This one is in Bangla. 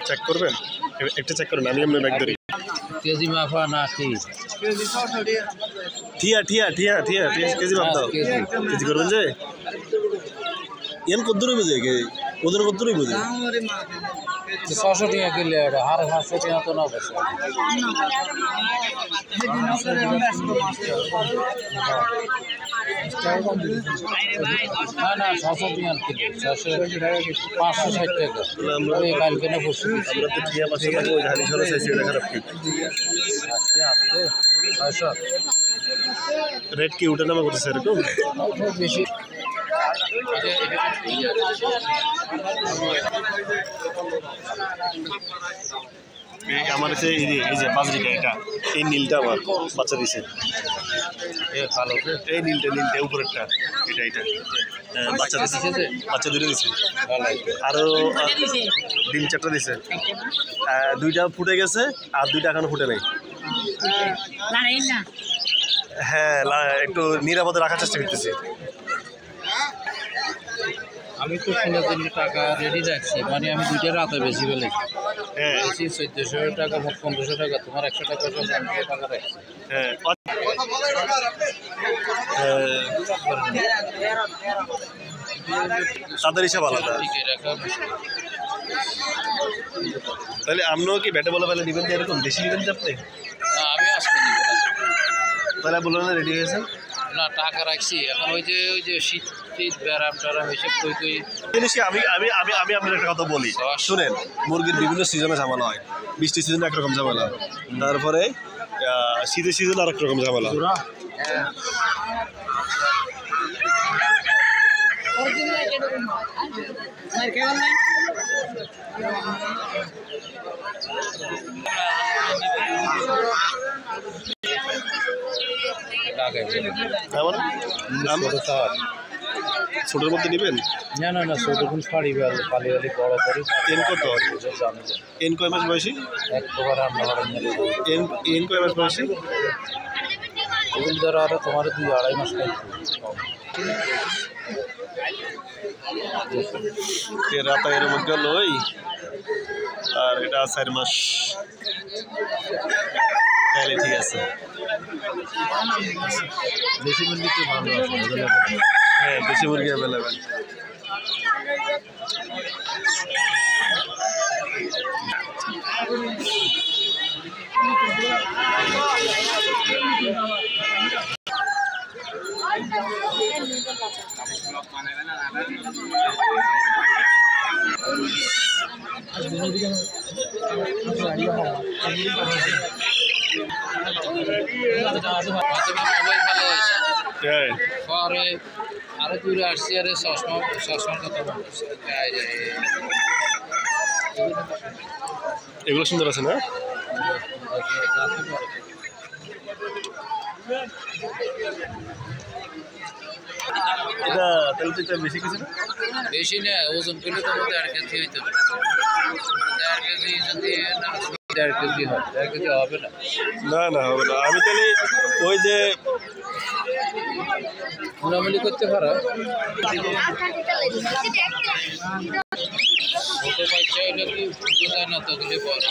চেক করবেন একটা চেক করবেন আমি এমনি ব্যাগ ধরি কেজি মাফা না কি ঠিয়া ঠিয়া ঠিয়া ঠিয়া কেজি মাপ দাও কেজি করবেন যে এন কত দূরে বুঝে ওদের কত দূরে বুঝে 600 টাকা কিলো আর 500 টাকা তো না বেশি না না 600 টাকা কিলো 560 টাকা আমরা কালকে না বসে আমরা তো ঠিয়া পাশে লাগে ওই হালি সরে চাইছি এটা খারাপ কি আজকে আজকে 600 রেট কি উঠে নামা করতেছে এরকম বেশি আমার কাছে এই যে বাজরিটা এটা এই নীলটা আমার বাচ্চা দিছে এই নীলটা উপরেরটা এটা বাচ্চা দিছে বাচ্চা দুটো দিছে আরো ডিম 4টা দিছে 2টা ফুটে গেছে আর 2টা এখনো ফুটে নাই হ্যাঁ একটু নিরাপদে রাখার চেষ্টা করতেছি আমি তো 16 টাকা রেডি রাখছি মানে আমি 2টা রাতে বেশি ফেলেছি হ্যাঁ 1400 টাকা 1500 টাকা তোমার 100 টাকা 500 টাকা রাখছি হ্যাঁ তাদের হিসাব আলাদা তাহলে আপনিও কি ব্যাটে বলে ফেলে নেবেন এরকম দেশি নেবেন আপনি আমি আসতে নিব তাহলে বললেন রেডি হয়েছে না টাকা রাখছি এখন ওই যে শীত ব্যারাম টারাম এসব কই জিনিসকে আমি আপনার একটা কথা বলি শুনেন মুরগির বিভিন্ন সিজনে ঝামেলা হয় বৃষ্টির সিজনে একরকম ঝামেলা তারপরে শীতের সিজনে আরেক রকম ঝামেলা ছোটোর মধ্যে নেবেন না না না ছোটো কোন শাড়ি পালি বড় করে এন কত এন কয় মাস বয়সী একবার রান্না করেন এন কয় মাস বয়সী এগুলো ধরো আরো তোমার 2-2.5 মাস রাতা এর মধ্যে লই আর এটা 4 মাস তাহলে ঠিক আছে দেশি মুরগি তো ভালো আছে হ্যাঁ দেশি মুরগি অ্যাভেলেবেল পরে আরো দূরে আসছি আরে চশমার কথা বলছে এগুলো সুন্দর আছে না এটা তাহলে তো এটা বেশি কিছু না বেশি না ওজন করলে তো 1.5 কেজি হইতে হবে 1.5 কেজি যদি না 1.5 কেজি হয় 1.5 কেজি হবে না না হবে না আমি তাহলে ওই যে মোটামুটি করতে পারো ছোট বাচ্চা হইলে কি বোঝায় না তো গেলে বড়